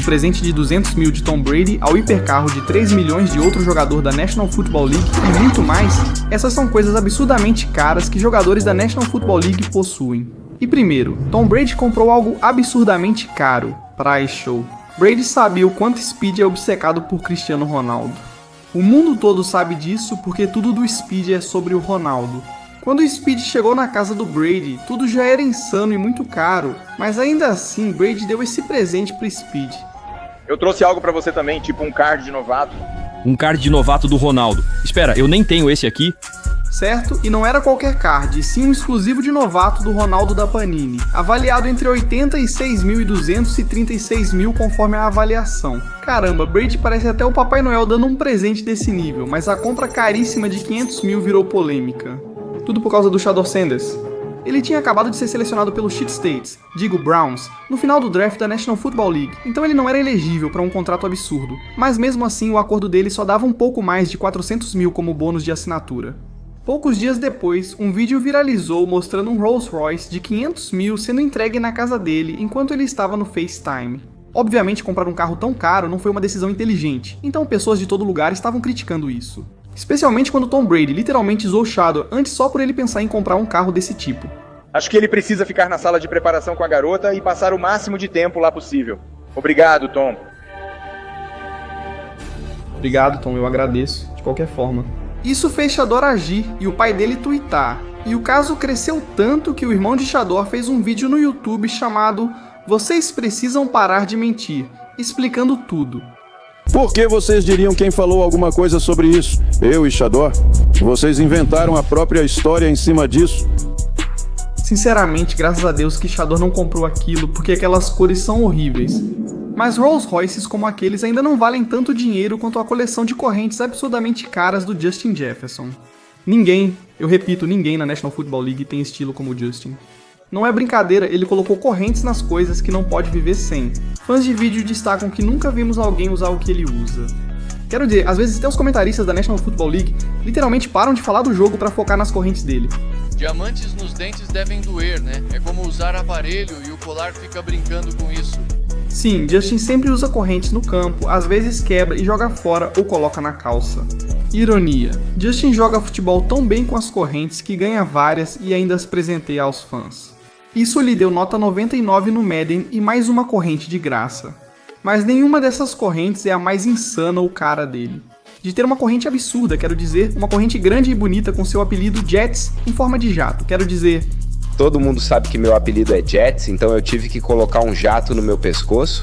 do presente de 200 mil de Tom Brady ao hipercarro de 3 milhões de outro jogador da National Football League e muito mais, essas são coisas absurdamente caras que jogadores da National Football League possuem. E primeiro, Tom Brady comprou algo absurdamente caro, Price Show. Brady sabia o quanto Speed é obcecado por Cristiano Ronaldo. O mundo todo sabe disso porque tudo do Speed é sobre o Ronaldo. Quando o Speed chegou na casa do Brady, tudo já era insano e muito caro, mas ainda assim Brady deu esse presente pro Speed. Eu trouxe algo pra você também, tipo um card de novato. Um card de novato do Ronaldo. Espera, eu nem tenho esse aqui. Certo? E não era qualquer card, e sim um exclusivo de novato do Ronaldo da Panini, avaliado entre 86.200 e 36.000 conforme a avaliação. Caramba, Brady parece até o Papai Noel dando um presente desse nível, mas a compra caríssima de 500 mil virou polêmica. Tudo por causa do Shedeur Sanders. Ele tinha acabado de ser selecionado pelos Shit States, digo Browns, no final do draft da National Football League, então ele não era elegível para um contrato absurdo, mas mesmo assim o acordo dele só dava um pouco mais de 400 mil como bônus de assinatura. Poucos dias depois, um vídeo viralizou mostrando um Rolls Royce de 500 mil sendo entregue na casa dele enquanto ele estava no FaceTime. Obviamente comprar um carro tão caro não foi uma decisão inteligente, então pessoas de todo lugar estavam criticando isso. Especialmente quando Tom Brady literalmente zoou Shedeur antes só por ele pensar em comprar um carro desse tipo. Acho que ele precisa ficar na sala de preparação com a garota e passar o máximo de tempo lá possível. Obrigado, Tom. Obrigado, Tom, eu agradeço, de qualquer forma. Isso fez Shedeur agir e o pai dele tuitar. E o caso cresceu tanto que o irmão de Shedeur fez um vídeo no YouTube chamado "Vocês precisam parar de mentir", explicando tudo. Por que vocês diriam quem falou alguma coisa sobre isso? Eu e Shedeur? Vocês inventaram a própria história em cima disso? Sinceramente, graças a Deus que Shedeur não comprou aquilo, porque aquelas cores são horríveis. Mas Rolls Royces como aqueles ainda não valem tanto dinheiro quanto a coleção de correntes absurdamente caras do Justin Jefferson. Ninguém, eu repito, ninguém na National Football League tem estilo como o Justin. Não é brincadeira, ele colocou correntes nas coisas que não pode viver sem. Fãs de vídeo destacam que nunca vimos alguém usar o que ele usa. Quero dizer, às vezes até os comentaristas da National Football League literalmente param de falar do jogo pra focar nas correntes dele. Diamantes nos dentes devem doer, né? É como usar aparelho e o colar fica brincando com isso. Sim, Justin sempre usa correntes no campo, às vezes quebra e joga fora ou coloca na calça. Ironia, Justin joga futebol tão bem com as correntes que ganha várias e ainda as presenteia aos fãs. Isso lhe deu nota 99 no Madden e mais uma corrente de graça. Mas nenhuma dessas correntes é a mais insana ou cara dele. De ter uma corrente absurda, quero dizer, uma corrente grande e bonita com seu apelido Jets em forma de jato, quero dizer... Todo mundo sabe que meu apelido é Jets, então eu tive que colocar um jato no meu pescoço.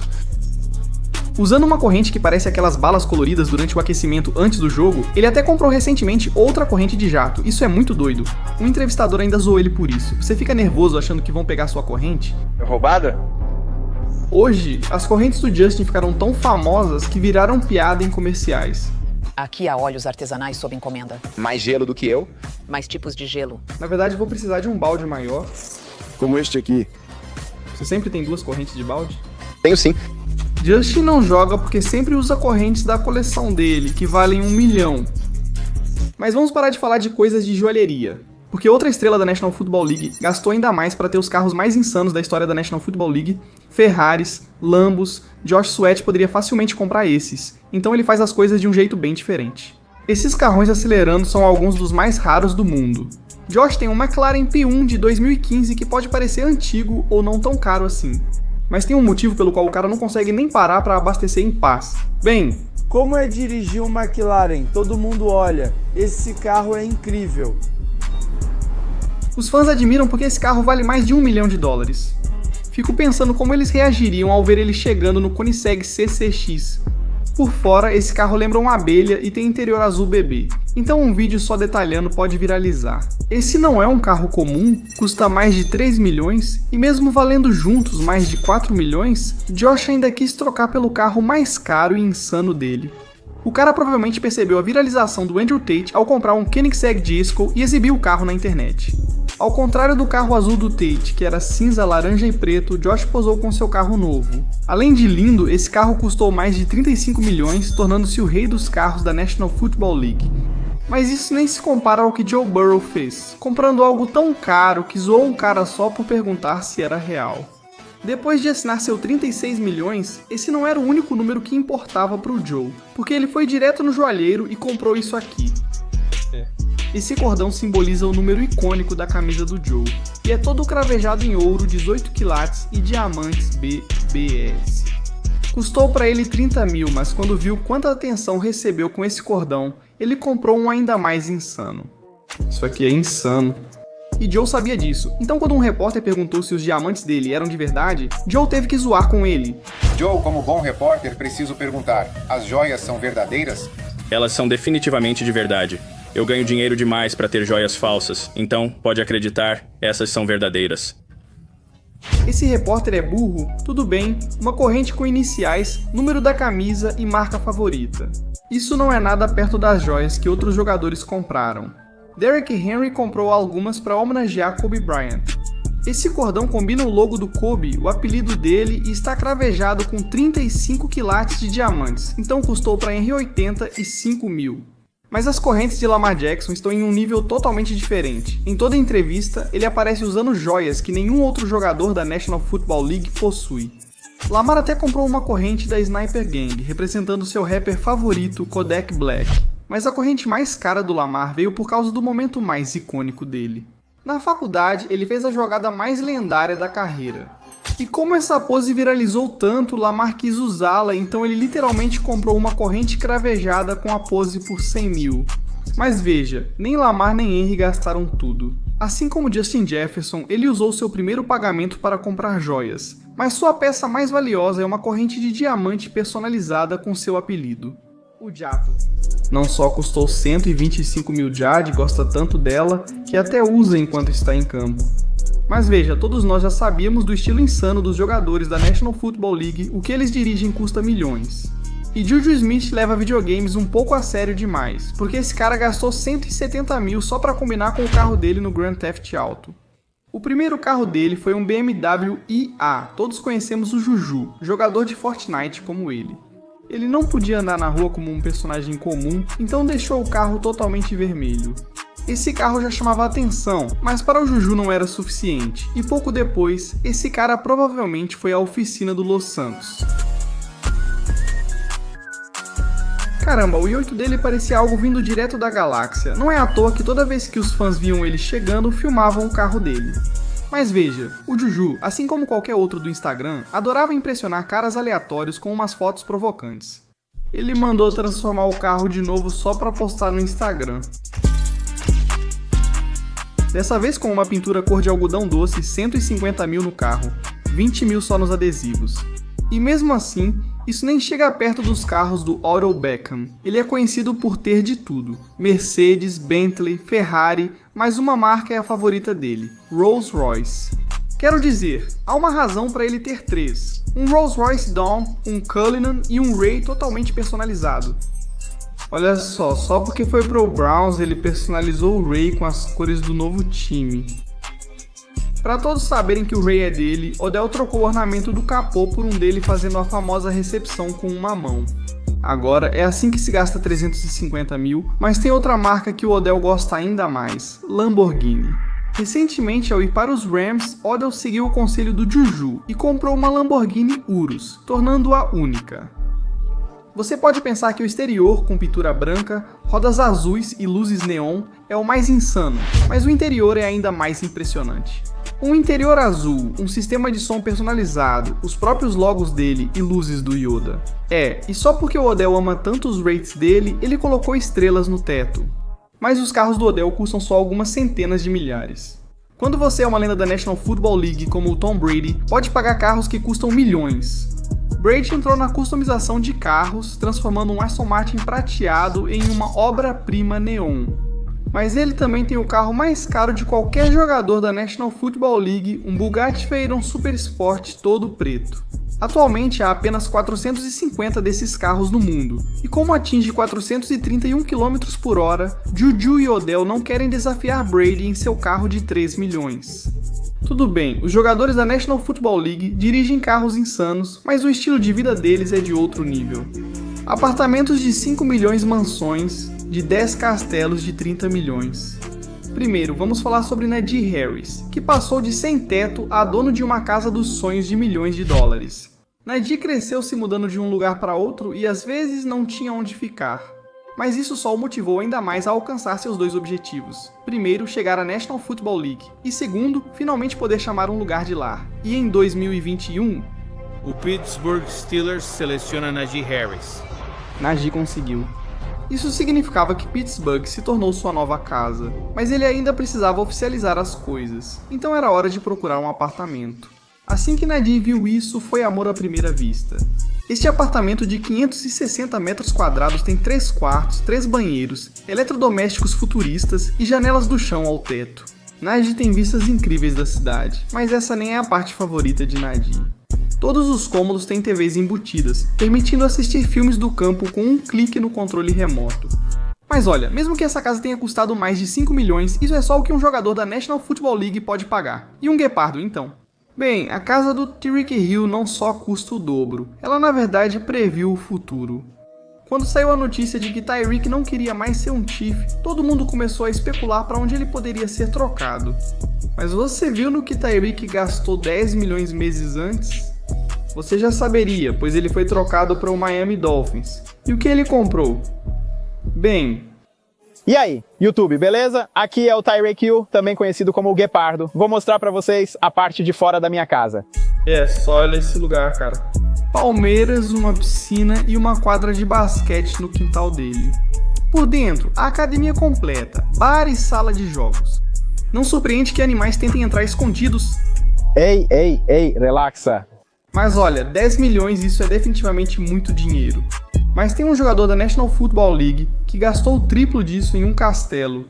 Usando uma corrente que parece aquelas balas coloridas durante o aquecimento antes do jogo, ele até comprou recentemente outra corrente de jato. Isso é muito doido. Um entrevistador ainda zoou ele por isso. Você fica nervoso achando que vão pegar sua corrente? Roubada? Hoje, as correntes do Justin ficaram tão famosas que viraram piada em comerciais. Aqui há óleos artesanais sob encomenda. Mais gelo do que eu. Mais tipos de gelo. Na verdade, vou precisar de um balde maior. Como este aqui. Você sempre tem 2 correntes de balde? Tenho sim. Justin não joga porque sempre usa correntes da coleção dele, que valem 1 milhão. Mas vamos parar de falar de coisas de joalheria. Porque outra estrela da National Football League gastou ainda mais para ter os carros mais insanos da história da National Football League, Ferraris, Lambos. Josh Sweat poderia facilmente comprar esses, então ele faz as coisas de um jeito bem diferente. Esses carrões acelerando são alguns dos mais raros do mundo. Josh tem um McLaren P1 de 2015 que pode parecer antigo ou não tão caro assim. Mas tem um motivo pelo qual o cara não consegue nem parar para abastecer em paz. Bem, como é dirigir um McLaren? Todo mundo olha. Esse carro é incrível. Os fãs admiram porque esse carro vale mais de $1 milhão. Fico pensando como eles reagiriam ao ver ele chegando no Koenigsegg CCX. Por fora, esse carro lembra uma abelha e tem interior azul bebê, então um vídeo só detalhando pode viralizar. Esse não é um carro comum, custa mais de 3 milhões, e mesmo valendo juntos mais de 4 milhões, Josh ainda quis trocar pelo carro mais caro e insano dele. O cara provavelmente percebeu a viralização do Andrew Tate ao comprar um Koenigsegg Disco e exibiu o carro na internet. Ao contrário do carro azul do Tate, que era cinza, laranja e preto, Josh posou com seu carro novo. Além de lindo, esse carro custou mais de 35 milhões, tornando-se o rei dos carros da National Football League. Mas isso nem se compara ao que Joe Burrow fez, comprando algo tão caro que zoou um cara só por perguntar se era real. Depois de assinar seu 36 milhões, esse não era o único número que importava para o Joe, porque ele foi direto no joalheiro e comprou isso aqui. Esse cordão simboliza o número icônico da camisa do Joe, e é todo cravejado em ouro 18 quilates e diamantes BBS. Custou para ele 30 mil, mas quando viu quanta atenção recebeu com esse cordão, ele comprou um ainda mais insano. Isso aqui é insano. E Joe sabia disso, então quando um repórter perguntou se os diamantes dele eram de verdade, Joe teve que zoar com ele. Joe, como bom repórter, preciso perguntar, as joias são verdadeiras? Elas são definitivamente de verdade. Eu ganho dinheiro demais para ter joias falsas, então, pode acreditar, essas são verdadeiras. Esse repórter é burro? Tudo bem, uma corrente com iniciais, número da camisa e marca favorita. Isso não é nada perto das joias que outros jogadores compraram. Derrick Henry comprou algumas para homenagear Kobe Bryant. Esse cordão combina o logo do Kobe, o apelido dele, e está cravejado com 35 quilates de diamantes, então custou para Henry 80 e 5 mil. Mas as correntes de Lamar Jackson estão em um nível totalmente diferente. Em toda entrevista, ele aparece usando joias que nenhum outro jogador da National Football League possui. Lamar até comprou uma corrente da Sniper Gang, representando seu rapper favorito, Kodak Black. Mas a corrente mais cara do Lamar veio por causa do momento mais icônico dele. Na faculdade, ele fez a jogada mais lendária da carreira. E como essa pose viralizou tanto, Lamar quis usá-la, então ele literalmente comprou uma corrente cravejada com a pose por 100 mil. Mas veja, nem Lamar nem Henry gastaram tudo. Assim como Justin Jefferson, ele usou seu primeiro pagamento para comprar joias, mas sua peça mais valiosa é uma corrente de diamante personalizada com seu apelido. O Jato. Não só custou 125 mil JAD, gosta tanto dela, que até usa enquanto está em campo. Mas veja, todos nós já sabíamos do estilo insano dos jogadores da National Football League, o que eles dirigem custa milhões. E Juju Smith leva videogames um pouco a sério demais, porque esse cara gastou 170 mil só para combinar com o carro dele no Grand Theft Auto. O primeiro carro dele foi um BMW IA, todos conhecemos o Juju, jogador de Fortnite como ele. Ele não podia andar na rua como um personagem comum, então deixou o carro totalmente vermelho. Esse carro já chamava atenção, mas para o Juju não era suficiente, e pouco depois, esse cara provavelmente foi à oficina do Los Santos. Caramba, o i8 dele parecia algo vindo direto da galáxia, não é à toa que toda vez que os fãs viam ele chegando, filmavam o carro dele. Mas veja, o Juju, assim como qualquer outro do Instagram, adorava impressionar caras aleatórios com umas fotos provocantes. Ele mandou transformar o carro de novo só pra postar no Instagram. Dessa vez com uma pintura cor de algodão doce, 150 mil no carro, 20 mil só nos adesivos. E mesmo assim, isso nem chega perto dos carros do Odell Beckham. Ele é conhecido por ter de tudo. Mercedes, Bentley, Ferrari, mas uma marca é a favorita dele, Rolls Royce. Quero dizer, há uma razão para ele ter 3. Um Rolls Royce Dawn, um Cullinan e um Ray totalmente personalizado. Olha só porque foi pro Browns ele personalizou o Ray com as cores do novo time. Para todos saberem que o Ray é dele, Odell trocou o ornamento do capô por um dele fazendo a famosa recepção com uma mão. Agora, é assim que se gasta 350 mil, mas tem outra marca que o Odell gosta ainda mais, Lamborghini. Recentemente, ao ir para os Rams, Odell seguiu o conselho do Juju e comprou uma Lamborghini Urus, tornando-a única. Você pode pensar que o exterior, com pintura branca, rodas azuis e luzes neon, é o mais insano, mas o interior é ainda mais impressionante. Um interior azul, um sistema de som personalizado, os próprios logos dele e luzes do Yoda. E só porque o Odell ama tanto os rates dele, ele colocou estrelas no teto. Mas os carros do Odell custam só algumas centenas de milhares. Quando você é uma lenda da National Football League como o Tom Brady, pode pagar carros que custam milhões. Brady entrou na customização de carros, transformando um Aston Martin prateado em uma obra-prima neon. Mas ele também tem o carro mais caro de qualquer jogador da National Football League, um Bugatti Veyron Super Sport todo preto. Atualmente há apenas 450 desses carros no mundo, e como atinge 431 km por hora, Juju e Odell não querem desafiar Brady em seu carro de 3 milhões. Tudo bem, os jogadores da National Football League dirigem carros insanos, mas o estilo de vida deles é de outro nível. Apartamentos de 5 milhões, mansões de 10 castelos de 30 milhões. Primeiro, vamos falar sobre Najee Harris, que passou de sem teto a dono de uma casa dos sonhos de milhões de dólares. Najee cresceu se mudando de um lugar para outro e às vezes não tinha onde ficar. Mas isso só o motivou ainda mais a alcançar seus dois objetivos. Primeiro, chegar à National Football League. E segundo, finalmente poder chamar um lugar de lar. E em 2021... o Pittsburgh Steelers seleciona Najee Harris. Najee conseguiu. Isso significava que Pittsburgh se tornou sua nova casa. Mas ele ainda precisava oficializar as coisas. Então era hora de procurar um apartamento. Assim que Najee viu isso, foi amor à primeira vista. Este apartamento de 560 metros quadrados tem 3 quartos, 3 banheiros, eletrodomésticos futuristas e janelas do chão ao teto. Najee tem vistas incríveis da cidade, mas essa nem é a parte favorita de Najee. Todos os cômodos têm TVs embutidas, permitindo assistir filmes do campo com um clique no controle remoto. Mas olha, mesmo que essa casa tenha custado mais de 5 milhões, isso é só o que um jogador da National Football League pode pagar. E um guepardo então? Bem, a casa do Tyreek Hill não só custa o dobro, ela na verdade previu o futuro. Quando saiu a notícia de que Tyreek não queria mais ser um Chief, todo mundo começou a especular para onde ele poderia ser trocado. Mas você viu no que Tyreek gastou 10 milhões meses antes? Você já saberia, pois ele foi trocado para o Miami Dolphins. E o que ele comprou? Bem... E aí, YouTube, beleza? Aqui é o Tyreek Hill, também conhecido como o Guepardo. Vou mostrar pra vocês a parte de fora da minha casa. Só olha esse lugar, cara. Palmeiras, uma piscina e uma quadra de basquete no quintal dele. Por dentro, a academia completa, bar e sala de jogos. Não surpreende que animais tentem entrar escondidos. Ei, relaxa. Mas olha, 10 milhões isso é definitivamente muito dinheiro. Mas tem um jogador da National Football League que gastou o triplo disso em um castelo.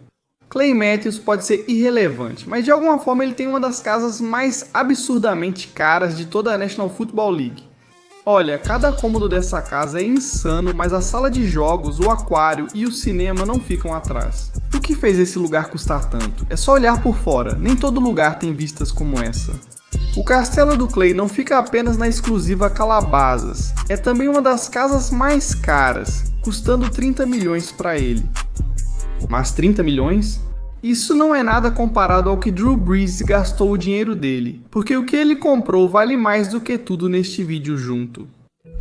Clay Matthews pode ser irrelevante, mas de alguma forma ele tem uma das casas mais absurdamente caras de toda a National Football League. Olha, cada cômodo dessa casa é insano, mas a sala de jogos, o aquário e o cinema não ficam atrás. O que fez esse lugar custar tanto? É só olhar por fora, nem todo lugar tem vistas como essa. O castelo do Clay não fica apenas na exclusiva Calabasas, é também uma das casas mais caras, custando 30 milhões para ele. Mas 30 milhões? Isso não é nada comparado ao que Drew Brees gastou o dinheiro dele, porque o que ele comprou vale mais do que tudo neste vídeo junto.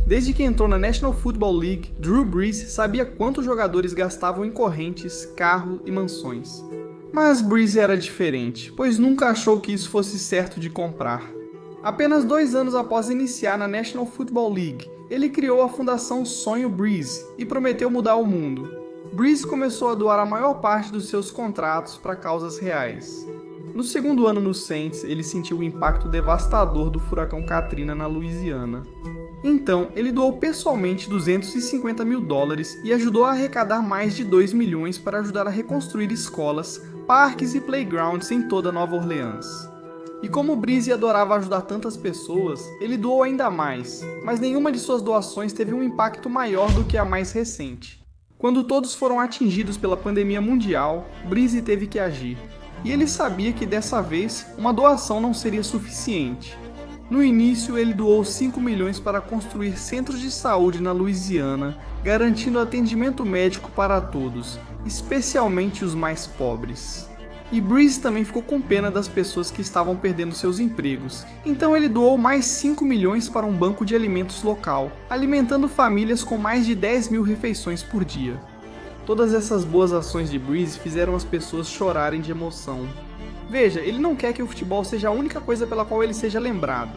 Desde que entrou na National Football League, Drew Brees sabia quanto os jogadores gastavam em correntes, carro e mansões. Mas Brees era diferente, pois nunca achou que isso fosse certo de comprar. Apenas 2 anos após iniciar na National Football League, ele criou a fundação Sonho Brees e prometeu mudar o mundo. Brees começou a doar a maior parte dos seus contratos para causas reais. No segundo ano no Saints, ele sentiu o impacto devastador do furacão Katrina na Louisiana. Então, ele doou pessoalmente $250 mil e ajudou a arrecadar mais de 2 milhões para ajudar a reconstruir escolas, parques e playgrounds em toda Nova Orleans. E como Brees adorava ajudar tantas pessoas, ele doou ainda mais, mas nenhuma de suas doações teve um impacto maior do que a mais recente. Quando todos foram atingidos pela pandemia mundial, Brees teve que agir. E ele sabia que dessa vez, uma doação não seria suficiente. No início, ele doou 5 milhões para construir centros de saúde na Louisiana, garantindo atendimento médico para todos, especialmente os mais pobres. E Brees também ficou com pena das pessoas que estavam perdendo seus empregos, então ele doou mais 5 milhões para um banco de alimentos local, alimentando famílias com mais de 10 mil refeições por dia. Todas essas boas ações de Brees fizeram as pessoas chorarem de emoção. Veja, ele não quer que o futebol seja a única coisa pela qual ele seja lembrado.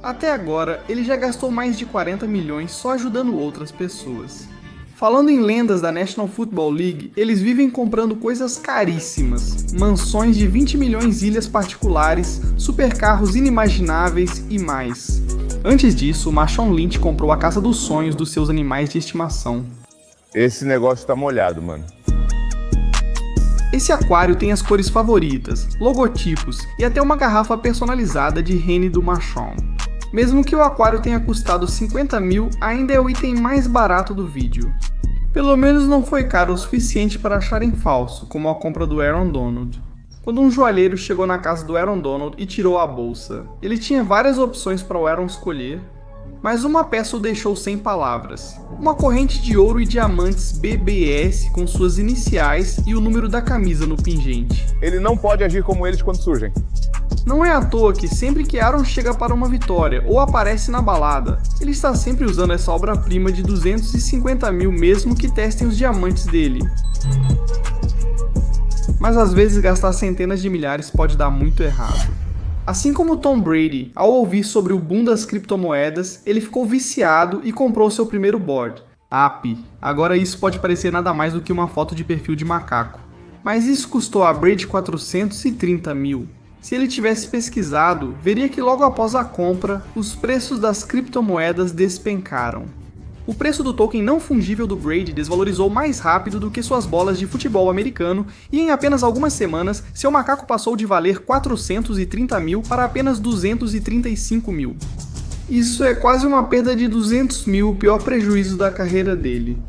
Até agora, ele já gastou mais de 40 milhões só ajudando outras pessoas. Falando em lendas da National Football League, eles vivem comprando coisas caríssimas, mansões de 20 milhões de ilhas particulares, supercarros inimagináveis e mais. Antes disso, Marshawn Lynch comprou a casa dos sonhos dos seus animais de estimação. Esse negócio tá molhado, mano. Esse aquário tem as cores favoritas, logotipos e até uma garrafa personalizada de Henny do Marshawn. Mesmo que o aquário tenha custado 50 mil, ainda é o item mais barato do vídeo. Pelo menos não foi caro o suficiente para acharem falso, como a compra do Aaron Donald. Quando um joalheiro chegou na casa do Aaron Donald e tirou a bolsa, ele tinha várias opções para o Aaron escolher. Mas uma peça o deixou sem palavras. Uma corrente de ouro e diamantes BBS com suas iniciais e o número da camisa no pingente. Ele não pode agir como eles quando surgem. Não é à toa que sempre que Aaron chega para uma vitória ou aparece na balada, ele está sempre usando essa obra-prima de 250 mil mesmo que testem os diamantes dele. Mas às vezes gastar centenas de milhares pode dar muito errado. Assim como Tom Brady, ao ouvir sobre o boom das criptomoedas, ele ficou viciado e comprou seu primeiro board, API. Agora isso pode parecer nada mais do que uma foto de perfil de macaco. Mas isso custou a Brady 430 mil. Se ele tivesse pesquisado, veria que logo após a compra, os preços das criptomoedas despencaram. O preço do token não fungível do Brady desvalorizou mais rápido do que suas bolas de futebol americano e em apenas algumas semanas, seu macaco passou de valer 430 mil para apenas 235 mil. Isso é quase uma perda de 200 mil, o pior prejuízo da carreira dele.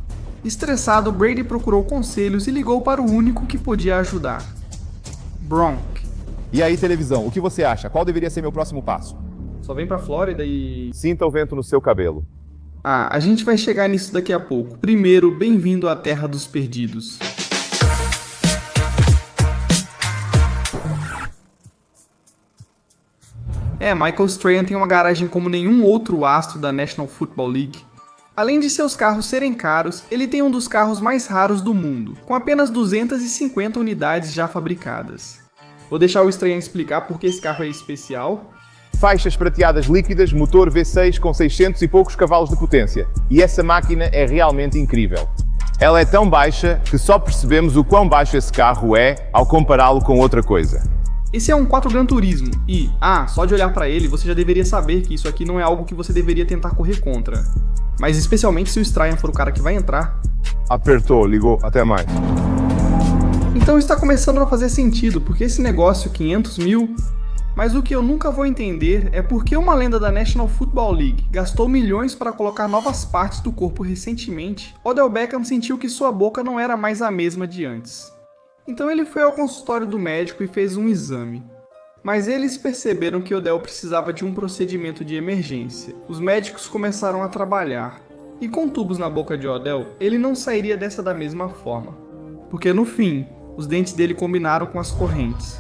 Estressado, Brady procurou conselhos e ligou para o único que podia ajudar. Gronk. E aí, televisão, o que você acha? Qual deveria ser meu próximo passo? Só vem pra Flórida e... Sinta o vento no seu cabelo. A gente vai chegar nisso daqui a pouco. Primeiro, bem-vindo à Terra dos Perdidos. Michael Strahan tem uma garagem como nenhum outro astro da National Football League. Além de seus carros serem caros, ele tem um dos carros mais raros do mundo, com apenas 250 unidades já fabricadas. Vou deixar o Strahan explicar por que esse carro é especial. Faixas prateadas líquidas, motor V6 com 600 e poucos cavalos de potência. E essa máquina é realmente incrível. Ela é tão baixa que só percebemos o quão baixo esse carro é ao compará-lo com outra coisa. Esse é um 4 Gran Turismo e, só de olhar para ele você já deveria saber que isso aqui não é algo que você deveria tentar correr contra. Mas especialmente se o Strahan for o cara que vai entrar. Apertou, ligou, até mais. Então está começando a fazer sentido, porque esse negócio 500 mil... Mas o que eu nunca vou entender é por que uma lenda da National Football League gastou milhões para colocar novas partes do corpo recentemente, Odell Beckham sentiu que sua boca não era mais a mesma de antes. Então ele foi ao consultório do médico e fez um exame. Mas eles perceberam que Odell precisava de um procedimento de emergência. Os médicos começaram a trabalhar. E com tubos na boca de Odell, ele não sairia dessa da mesma forma. Porque no fim, os dentes dele combinaram com as correntes.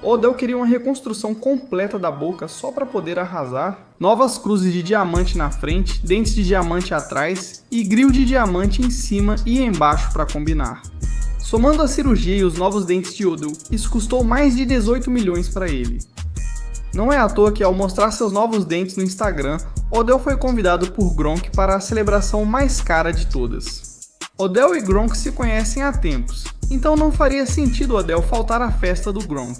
Odell queria uma reconstrução completa da boca só para poder arrasar, novas cruzes de diamante na frente, dentes de diamante atrás e gril de diamante em cima e embaixo para combinar. Somando a cirurgia e os novos dentes de Odell, isso custou mais de 18 milhões para ele. Não é à toa que ao mostrar seus novos dentes no Instagram, Odell foi convidado por Gronk para a celebração mais cara de todas. Odell e Gronk se conhecem há tempos, então não faria sentido Odell faltar à festa do Gronk.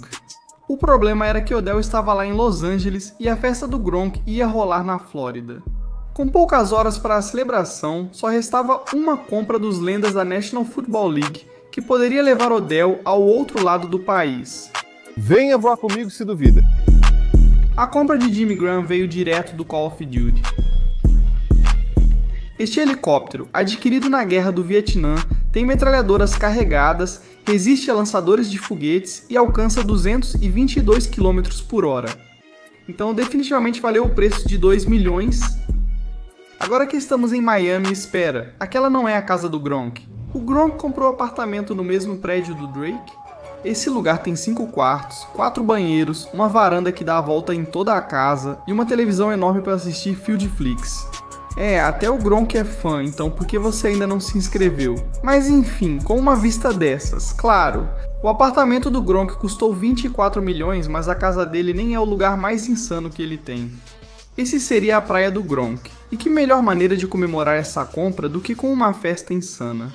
O problema era que Odell estava lá em Los Angeles e a festa do Gronk ia rolar na Flórida. Com poucas horas para a celebração, só restava uma compra dos lendas da National Football League, que poderia levar Odell ao outro lado do país. Venha voar comigo se duvida. A compra de Jimmy Graham veio direto do Call of Duty. Este helicóptero, adquirido na Guerra do Vietnã, tem metralhadoras carregadas, resiste a lançadores de foguetes e alcança 222 km por hora. Então definitivamente valeu o preço de 2 milhões. Agora que estamos em Miami, espera, aquela não é a casa do Gronk. O Gronk comprou apartamento no mesmo prédio do Drake? Esse lugar tem 5 quartos, 4 banheiros, uma varanda que dá a volta em toda a casa e uma televisão enorme para assistir Field Flix. Até o Gronk é fã, então por que você ainda não se inscreveu? Mas enfim, com uma vista dessas, claro, o apartamento do Gronk custou 24 milhões, mas a casa dele nem é o lugar mais insano que ele tem. Esse seria a praia do Gronk, e que melhor maneira de comemorar essa compra do que com uma festa insana.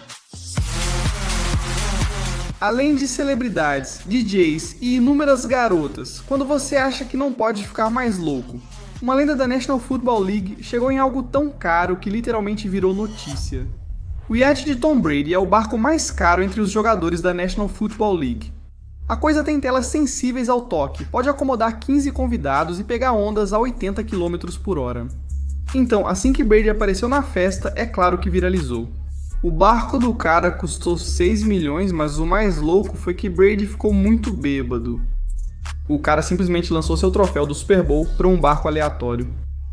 Além de celebridades, DJs e inúmeras garotas, quando você acha que não pode ficar mais louco, uma lenda da National Football League chegou em algo tão caro que literalmente virou notícia. O iate de Tom Brady é o barco mais caro entre os jogadores da National Football League. A coisa tem telas sensíveis ao toque, pode acomodar 15 convidados e pegar ondas a 80 km por hora. Então, assim que Brady apareceu na festa, é claro que viralizou. O barco do cara custou 6 milhões, mas o mais louco foi que Brady ficou muito bêbado. O cara simplesmente lançou seu troféu do Super Bowl para um barco aleatório.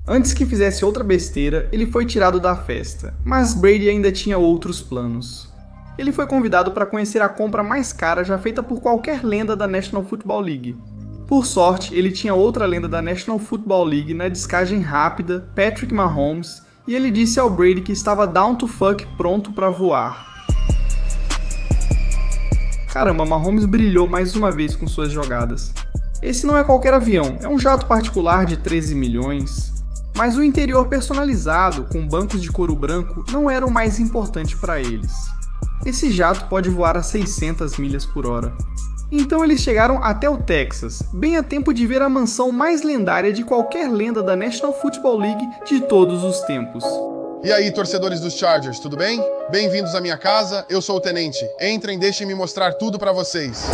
Antes que fizesse outra besteira, ele foi tirado da festa, mas Brady ainda tinha outros planos. Ele foi convidado para conhecer a compra mais cara já feita por qualquer lenda da National Football League. Por sorte, ele tinha outra lenda da National Football League na descagem rápida, Patrick Mahomes, e ele disse ao Brady que estava down to fuck pronto para voar. Caramba, Mahomes brilhou mais uma vez com suas jogadas. Esse não é qualquer avião, é um jato particular de 13 milhões. Mas o interior personalizado, com bancos de couro branco, não era o mais importante para eles. Esse jato pode voar a 600 milhas por hora. Então eles chegaram até o Texas, bem a tempo de ver a mansão mais lendária de qualquer lenda da National Football League de todos os tempos. E aí, torcedores dos Chargers, tudo bem? Bem-vindos à minha casa, eu sou o Tenente. Entrem, deixem-me mostrar tudo pra vocês.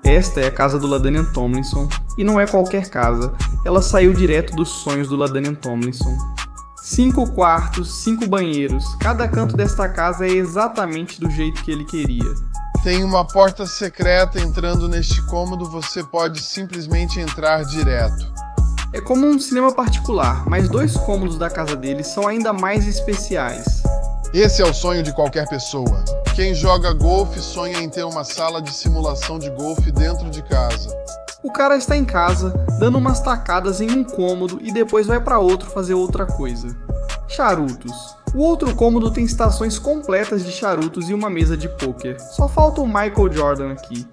Esta é a casa do LaDainian Tomlinson, e não é qualquer casa, ela saiu direto dos sonhos do LaDainian Tomlinson. 5 quartos, 5 banheiros, cada canto desta casa é exatamente do jeito que ele queria. Tem uma porta secreta entrando neste cômodo, você pode simplesmente entrar direto. É como um cinema particular, mas 2 cômodos da casa dele são ainda mais especiais. Esse é o sonho de qualquer pessoa. Quem joga golfe sonha em ter uma sala de simulação de golfe dentro de casa. O cara está em casa, dando umas tacadas em um cômodo e depois vai para outro fazer outra coisa. Charutos. O outro cômodo tem estações completas de charutos e uma mesa de pôquer. Só falta o Michael Jordan aqui.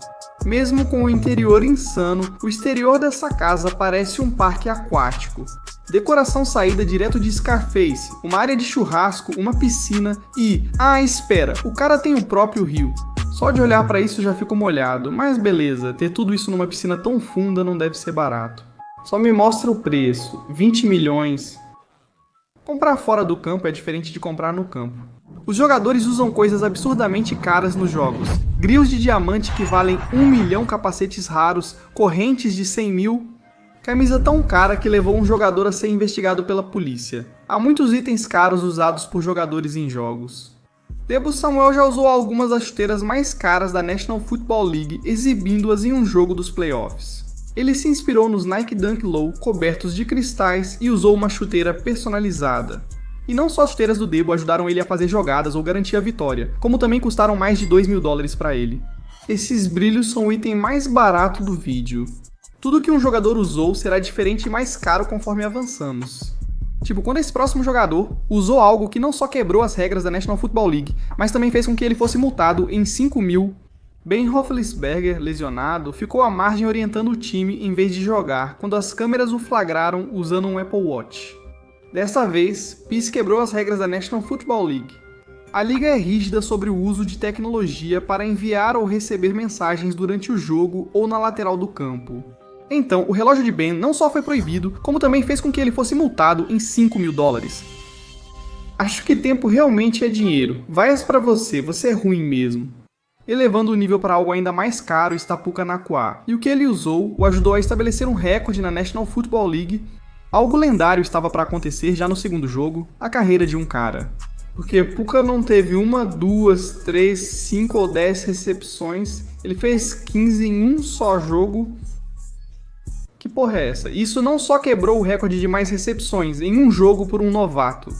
Mesmo com o interior insano, o exterior dessa casa parece um parque aquático. Decoração saída direto de Scarface, uma área de churrasco, uma piscina e... Ah, espera, o cara tem o próprio rio. Só de olhar pra isso já fico molhado, mas beleza, ter tudo isso numa piscina tão funda não deve ser barato. Só me mostra o preço, 20 milhões. Comprar fora do campo é diferente de comprar no campo. Os jogadores usam coisas absurdamente caras nos jogos. Grills de diamante que valem 1 milhão, capacetes raros, correntes de 100 mil... Camisa tão cara que levou um jogador a ser investigado pela polícia. Há muitos itens caros usados por jogadores em jogos. Deebo Samuel já usou algumas das chuteiras mais caras da National Football League, exibindo-as em um jogo dos playoffs. Ele se inspirou nos Nike Dunk Low, cobertos de cristais, e usou uma chuteira personalizada. E não só as chuteiras do Deebo ajudaram ele a fazer jogadas ou garantir a vitória, como também custaram mais de $2 mil para ele. Esses brilhos são o item mais barato do vídeo. Tudo que um jogador usou será diferente e mais caro conforme avançamos. Tipo, quando esse próximo jogador usou algo que não só quebrou as regras da National Football League, mas também fez com que ele fosse multado em 5 mil. Ben Roethlisberger, lesionado, ficou à margem orientando o time em vez de jogar, quando as câmeras o flagraram usando um Apple Watch. Dessa vez, Peace quebrou as regras da National Football League. A liga é rígida sobre o uso de tecnologia para enviar ou receber mensagens durante o jogo ou na lateral do campo. Então, o relógio de Ben não só foi proibido, como também fez com que ele fosse multado em $5 mil. Acho que tempo realmente é dinheiro. Vai pra você é ruim mesmo. Elevando o nível para algo ainda mais caro está Puka Nacua, e o que ele usou o ajudou a estabelecer um recorde na National Football League. Algo lendário estava para acontecer já no segundo jogo, a carreira de um cara. Porque Puka não teve 1, 2, 3, 5 ou 10 recepções, ele fez 15 em um só jogo. Que porra é essa? Isso não só quebrou o recorde de mais recepções em um jogo por um novato.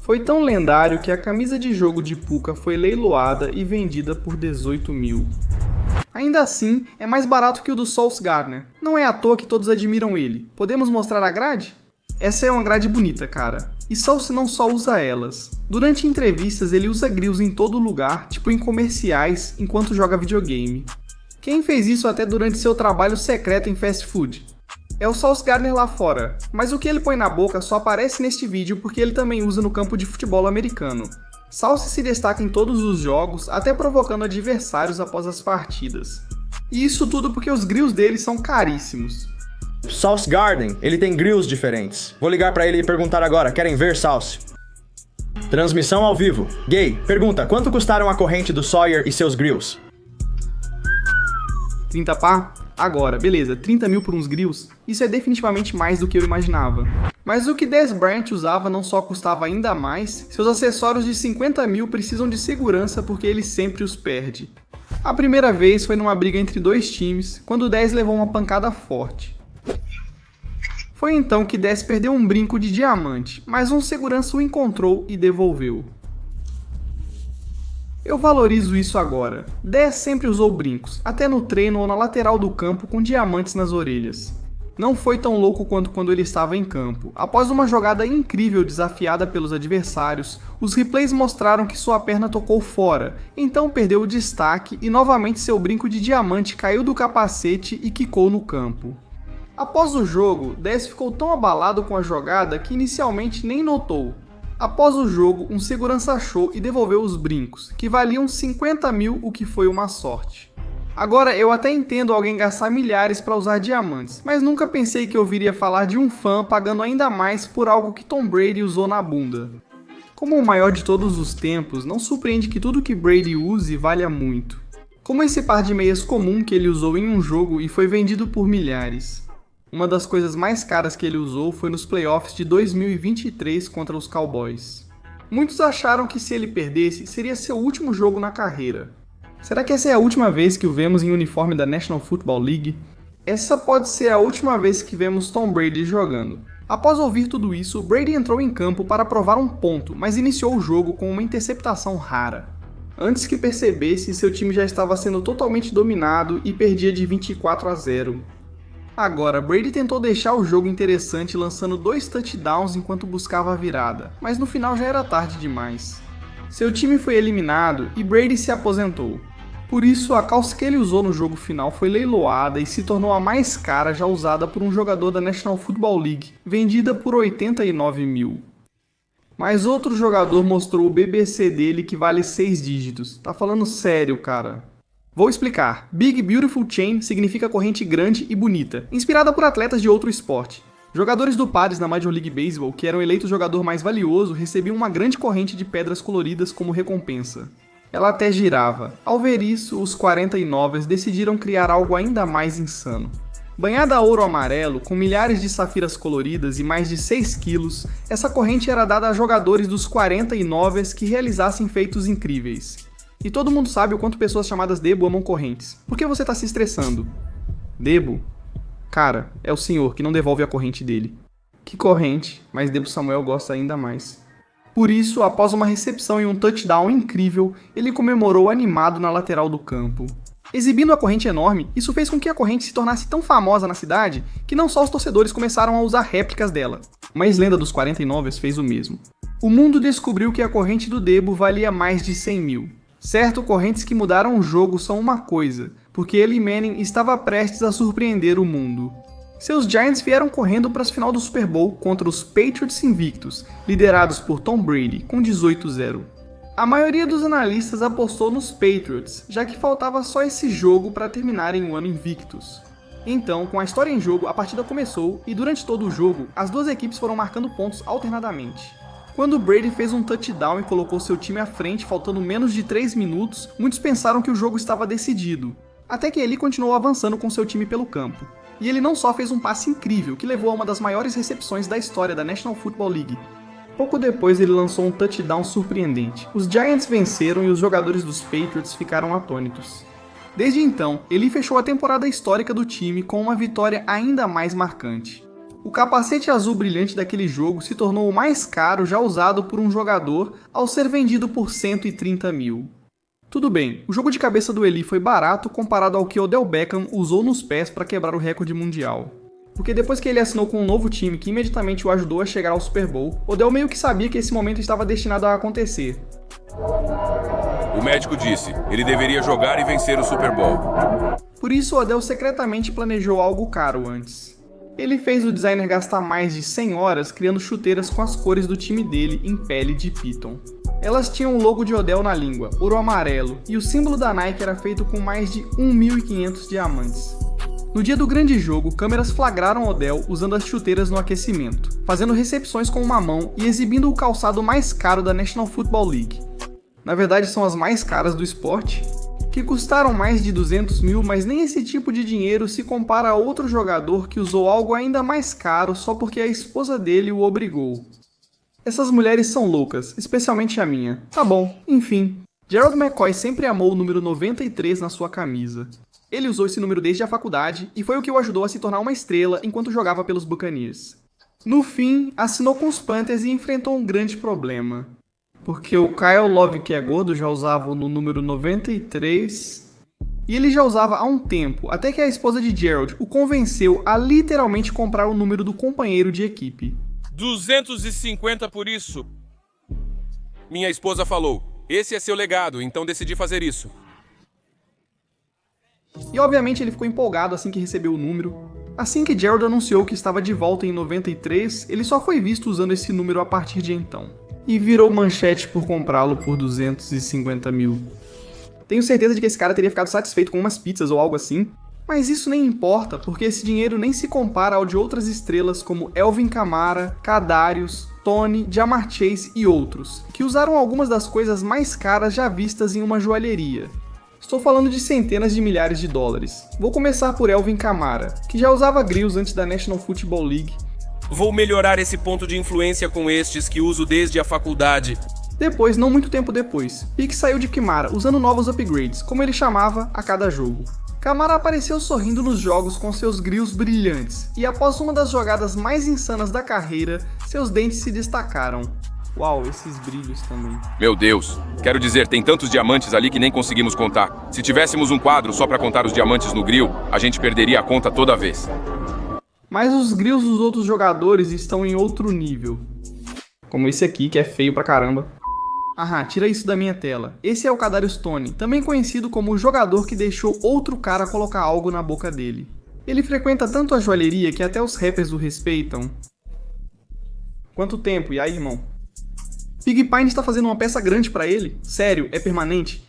Foi tão lendário que a camisa de jogo de Puka foi leiloada e vendida por 18 mil. Ainda assim, é mais barato que o do Sauce Gardner. Não é à toa que todos admiram ele. Podemos mostrar a grade? Essa é uma grade bonita, cara. E Sauce não só usa elas. Durante entrevistas ele usa grills em todo lugar, tipo em comerciais, enquanto joga videogame. Quem fez isso até durante seu trabalho secreto em fast food? É o Sauce Gardner lá fora, mas o que ele põe na boca só aparece neste vídeo porque ele também usa no campo de futebol americano. Sauce se destaca em todos os jogos, até provocando adversários após as partidas. E isso tudo porque os grills dele são caríssimos. Sauce Gardner, ele tem grills diferentes. Vou ligar pra ele e perguntar agora, querem ver, Sauce? Transmissão ao vivo. Gay, pergunta, quanto custaram a corrente do Sawyer e seus grills? 30 pá? Agora, beleza, 30 mil por uns grills? Isso é definitivamente mais do que eu imaginava. Mas o que Dez Bryant usava não só custava ainda mais, seus acessórios de 50 mil precisam de segurança porque ele sempre os perde. A primeira vez foi numa briga entre 2 times, quando o Dez levou uma pancada forte. Foi então que Dez perdeu um brinco de diamante, mas um segurança o encontrou e devolveu. Eu valorizo isso agora. Dez sempre usou brincos, até no treino ou na lateral do campo com diamantes nas orelhas. Não foi tão louco quanto quando ele estava em campo. Após uma jogada incrível desafiada pelos adversários, os replays mostraram que sua perna tocou fora, então perdeu o destaque e novamente seu brinco de diamante caiu do capacete e quicou no campo. Após o jogo, Dez ficou tão abalado com a jogada que inicialmente nem notou. Após o jogo, um segurança achou e devolveu os brincos, que valiam 50 mil, o que foi uma sorte. Agora, eu até entendo alguém gastar milhares para usar diamantes, mas nunca pensei que eu ouviria falar de um fã pagando ainda mais por algo que Tom Brady usou na bunda. Como o maior de todos os tempos, não surpreende que tudo que Brady use valha muito. Como esse par de meias comum que ele usou em um jogo e foi vendido por milhares. Uma das coisas mais caras que ele usou foi nos playoffs de 2023 contra os Cowboys. Muitos acharam que se ele perdesse, seria seu último jogo na carreira. Será que essa é a última vez que o vemos em uniforme da National Football League? Essa pode ser a última vez que vemos Tom Brady jogando. Após ouvir tudo isso, Brady entrou em campo para provar um ponto, mas iniciou o jogo com uma interceptação rara. Antes que percebesse, seu time já estava sendo totalmente dominado e perdia de 24-0. Agora, Brady tentou deixar o jogo interessante lançando 2 touchdowns enquanto buscava a virada, mas no final já era tarde demais. Seu time foi eliminado e Brady se aposentou. Por isso, a calça que ele usou no jogo final foi leiloada e se tornou a mais cara já usada por um jogador da National Football League, vendida por 89 mil. Mas outro jogador mostrou o BBC dele que vale 6 dígitos. Tá falando sério, cara. Vou explicar. Big Beautiful Chain significa corrente grande e bonita, inspirada por atletas de outro esporte. Jogadores do Padres na Major League Baseball, que eram eleitos o jogador mais valioso, recebiam uma grande corrente de pedras coloridas como recompensa. Ela até girava. Ao ver isso, os 49ers decidiram criar algo ainda mais insano. Banhada a ouro amarelo, com milhares de safiras coloridas e mais de 6 quilos, essa corrente era dada a jogadores dos 49ers que realizassem feitos incríveis. E todo mundo sabe o quanto pessoas chamadas Debo amam correntes. Por que você tá se estressando? Debo? Cara, é o senhor que não devolve a corrente dele. Que corrente, mas Debo Samuel gosta ainda mais. Por isso, após uma recepção e um touchdown incrível, ele comemorou animado na lateral do campo. Exibindo a corrente enorme, isso fez com que a corrente se tornasse tão famosa na cidade que não só os torcedores começaram a usar réplicas dela. Uma ex-lenda dos 49ers fez o mesmo. O mundo descobriu que a corrente do Debo valia mais de 100 mil. Certo, correntes que mudaram o jogo são uma coisa, porque Eli Manning estava prestes a surpreender o mundo. Seus Giants vieram correndo para as final do Super Bowl contra os Patriots invictos, liderados por Tom Brady, com 18-0. A maioria dos analistas apostou nos Patriots, já que faltava só esse jogo para terminarem o ano invictos. Então, com a história em jogo, a partida começou e durante todo o jogo, as duas equipes foram marcando pontos alternadamente. Quando Brady fez um touchdown e colocou seu time à frente faltando menos de 3 minutos, muitos pensaram que o jogo estava decidido, até que ele continuou avançando com seu time pelo campo. E ele não só fez um passe incrível, que levou a uma das maiores recepções da história da National Football League. Pouco depois ele lançou um touchdown surpreendente. Os Giants venceram e os jogadores dos Patriots ficaram atônitos. Desde então, ele fechou a temporada histórica do time com uma vitória ainda mais marcante. O capacete azul brilhante daquele jogo se tornou o mais caro já usado por um jogador ao ser vendido por 130 mil. Tudo bem, o jogo de cabeça do Eli foi barato comparado ao que Odell Beckham usou nos pés para quebrar o recorde mundial. Porque depois que ele assinou com um novo time que imediatamente o ajudou a chegar ao Super Bowl, Odell meio que sabia que esse momento estava destinado a acontecer. O médico disse, ele deveria jogar e vencer o Super Bowl. Por isso Odell secretamente planejou algo caro antes. Ele fez o designer gastar mais de 100 horas criando chuteiras com as cores do time dele em pele de Python. Elas tinham o logo de Odell na língua, ouro amarelo, e o símbolo da Nike era feito com mais de 1.500 diamantes. No dia do grande jogo, câmeras flagraram Odell usando as chuteiras no aquecimento, fazendo recepções com uma mão e exibindo o calçado mais caro da National Football League. Na verdade são as mais caras do esporte, que custaram mais de 200 mil, mas nem esse tipo de dinheiro se compara a outro jogador que usou algo ainda mais caro só porque a esposa dele o obrigou. Essas mulheres são loucas, especialmente a minha. Tá bom, enfim. Gerald McCoy sempre amou o número 93 na sua camisa. Ele usou esse número desde a faculdade e foi o que o ajudou a se tornar uma estrela enquanto jogava pelos Buccaneers. No fim, assinou com os Panthers e enfrentou um grande problema. Porque o Kyle Love, que é gordo, já usava no número 93... E ele já usava há um tempo, até que a esposa de Gerald o convenceu a literalmente comprar o número do companheiro de equipe. 250 por isso. Minha esposa falou, esse é seu legado, então decidi fazer isso. E obviamente ele ficou empolgado assim que recebeu o número. Assim que Gerald anunciou que estava de volta em 93, ele só foi visto usando esse número a partir de então. E virou manchete por comprá-lo por 250 mil. Tenho certeza de que esse cara teria ficado satisfeito com umas pizzas ou algo assim, mas isso nem importa, porque esse dinheiro nem se compara ao de outras estrelas como Alvin Kamara, Kadarius, Tony, Ja'Marr Chase e outros, que usaram algumas das coisas mais caras já vistas em uma joalheria. Estou falando de centenas de milhares de dólares. Vou começar por Alvin Kamara, que já usava grills antes da National Football League. Vou melhorar esse ponto de influência com estes que uso desde a faculdade. Depois, não muito tempo depois, Pique saiu de Kamara usando novos upgrades, como ele chamava, a cada jogo. Kamara apareceu sorrindo nos jogos com seus grills brilhantes, e após uma das jogadas mais insanas da carreira, seus dentes se destacaram. Uau, esses brilhos também. Meu Deus, quero dizer, tem tantos diamantes ali que nem conseguimos contar. Se tivéssemos um quadro só para contar os diamantes no grill, a gente perderia a conta toda vez. Mas os grills dos outros jogadores estão em outro nível. Como esse aqui, que é feio pra caramba. Aham, tira isso da minha tela. Esse é o Kadarius Toney, também conhecido como o jogador que deixou outro cara colocar algo na boca dele. Ele frequenta tanto a joalheria que até os rappers o respeitam. Quanto tempo? E aí, irmão? Pig Pine está fazendo uma peça grande pra ele? Sério, é permanente?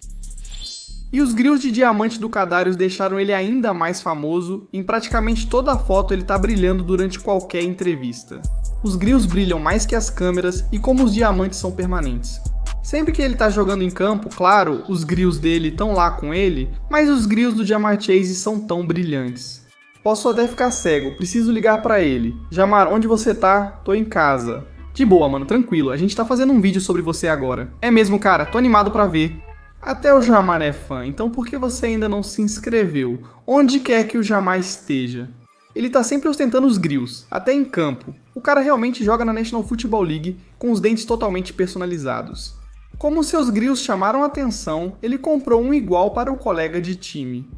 E os grills de diamante do Kadarius deixaram ele ainda mais famoso. Em praticamente toda a foto ele tá brilhando durante qualquer entrevista. Os grills brilham mais que as câmeras e como os diamantes são permanentes. Sempre que ele tá jogando em campo, claro, os grills dele estão lá com ele, mas os grills do Ja'Marr Chase são tão brilhantes. Posso até ficar cego, preciso ligar pra ele. Ja'Marr, onde você tá? Tô em casa. De boa, mano, tranquilo, a gente tá fazendo um vídeo sobre você agora. É mesmo, cara, tô animado pra ver. Até o Ja'Marr é fã, então por que você ainda não se inscreveu? Onde quer que o Ja'Marr esteja? Ele tá sempre ostentando os grills, até em campo. O cara realmente joga na National Football League com os dentes totalmente personalizados. Como seus grills chamaram a atenção, ele comprou um igual para o colega de time.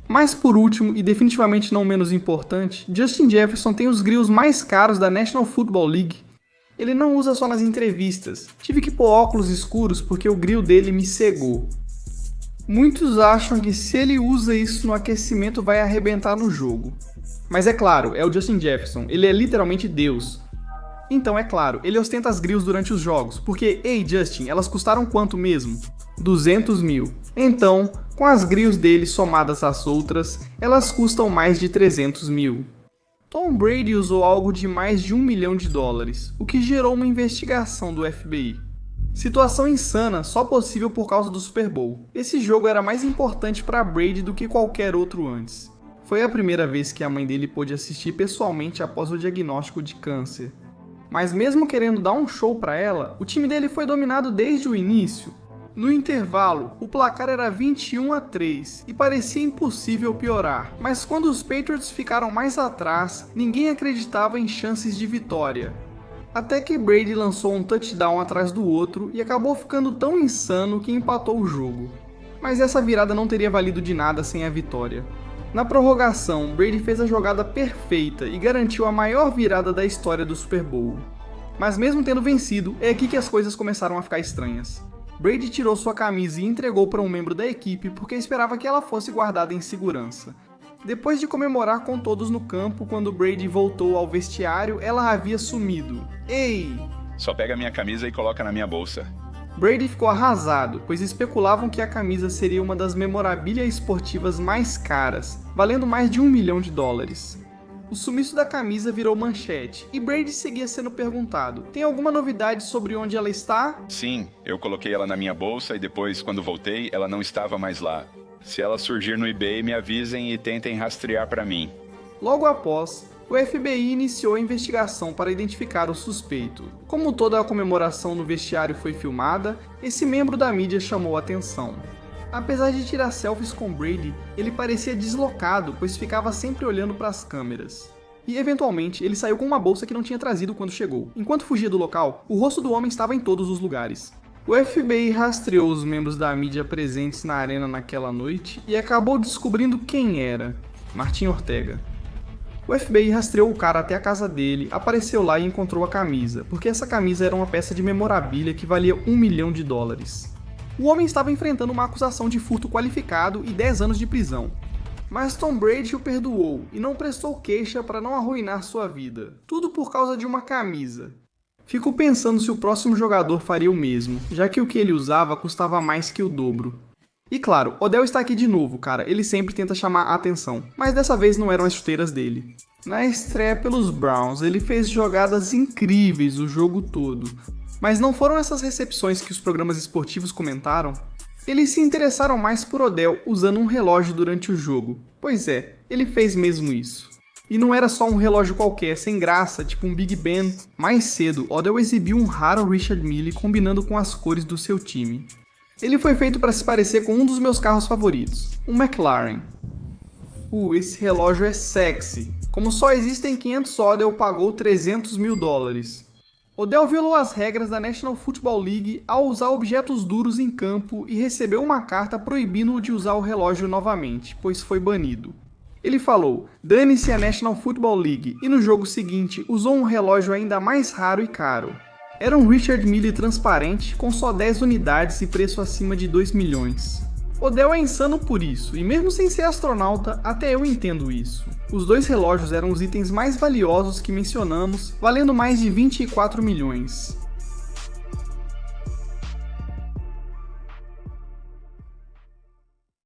Mas por último, e definitivamente não menos importante, Justin Jefferson tem os grills mais caros da National Football League. Ele não usa só nas entrevistas. Tive que pôr óculos escuros porque o grill dele me cegou. Muitos acham que se ele usa isso no aquecimento vai arrebentar no jogo. Mas é claro, é o Justin Jefferson, ele é literalmente Deus. Então é claro, ele ostenta as grills durante os jogos, porque, ei Justin, elas custaram quanto mesmo? 200 mil. Então, com as grills dele somadas às outras, elas custam mais de 300 mil. Tom Brady usou algo de mais de $1 milhão, o que gerou uma investigação do FBI. Situação insana, só possível por causa do Super Bowl. Esse jogo era mais importante para Brady do que qualquer outro antes. Foi a primeira vez que a mãe dele pôde assistir pessoalmente após o diagnóstico de câncer. Mas mesmo querendo dar um show para ela, o time dele foi dominado desde o início. No intervalo, o placar era 21-3 e parecia impossível piorar, mas quando os Patriots ficaram mais atrás, ninguém acreditava em chances de vitória. Até que Brady lançou um touchdown atrás do outro e acabou ficando tão insano que empatou o jogo. Mas essa virada não teria valido de nada sem a vitória. Na prorrogação, Brady fez a jogada perfeita e garantiu a maior virada da história do Super Bowl. Mas mesmo tendo vencido, é aqui que as coisas começaram a ficar estranhas. Brady tirou sua camisa e entregou para um membro da equipe porque esperava que ela fosse guardada em segurança. Depois de comemorar com todos no campo, quando Brady voltou ao vestiário, ela havia sumido. Ei! Só pega minha camisa e coloca na minha bolsa. Brady ficou arrasado, pois especulavam que a camisa seria uma das memorabilia esportivas mais caras, valendo mais de $1 milhão. O sumiço da camisa virou manchete, e Brady seguia sendo perguntado: tem alguma novidade sobre onde ela está? Sim, eu coloquei ela na minha bolsa e depois, quando voltei, ela não estava mais lá. Se ela surgir no eBay, me avisem e tentem rastrear para mim. Logo após, o FBI iniciou a investigação para identificar o suspeito. Como toda a comemoração no vestiário foi filmada, esse membro da mídia chamou a atenção. Apesar de tirar selfies com Brady, ele parecia deslocado, pois ficava sempre olhando para as câmeras. E eventualmente ele saiu com uma bolsa que não tinha trazido quando chegou. Enquanto fugia do local, o rosto do homem estava em todos os lugares. O FBI rastreou os membros da mídia presentes na arena naquela noite e acabou descobrindo quem era: Martin Ortega. O FBI rastreou o cara até a casa dele, apareceu lá e encontrou a camisa, porque essa camisa era uma peça de memorabilia que valia $1 milhão. O homem estava enfrentando uma acusação de furto qualificado e 10 anos de prisão. Mas Tom Brady o perdoou e não prestou queixa para não arruinar sua vida. Tudo por causa de uma camisa. Fico pensando se o próximo jogador faria o mesmo, já que o que ele usava custava mais que o dobro. E claro, Odell está aqui de novo, cara, ele sempre tenta chamar a atenção, mas dessa vez não eram as chuteiras dele. Na estreia pelos Browns, ele fez jogadas incríveis o jogo todo, mas não foram essas recepções que os programas esportivos comentaram? Eles se interessaram mais por Odell usando um relógio durante o jogo. Pois é, ele fez mesmo isso. E não era só um relógio qualquer, sem graça, tipo um Big Ben. Mais cedo, Odell exibiu um raro Richard Mille combinando com as cores do seu time. Ele foi feito para se parecer com um dos meus carros favoritos, um McLaren. Esse relógio é sexy. Como só existem 500 Odell pagou $300 mil. Odell violou as regras da National Football League ao usar objetos duros em campo e recebeu uma carta proibindo-o de usar o relógio novamente, pois foi banido. Ele falou: "Dane-se a National Football League", e no jogo seguinte usou um relógio ainda mais raro e caro. Era um Richard Mille transparente com só 10 unidades e preço acima de 2 milhões. Odell é insano por isso, e mesmo sem ser astronauta, até eu entendo isso. Os dois relógios eram os itens mais valiosos que mencionamos, valendo mais de 24 milhões.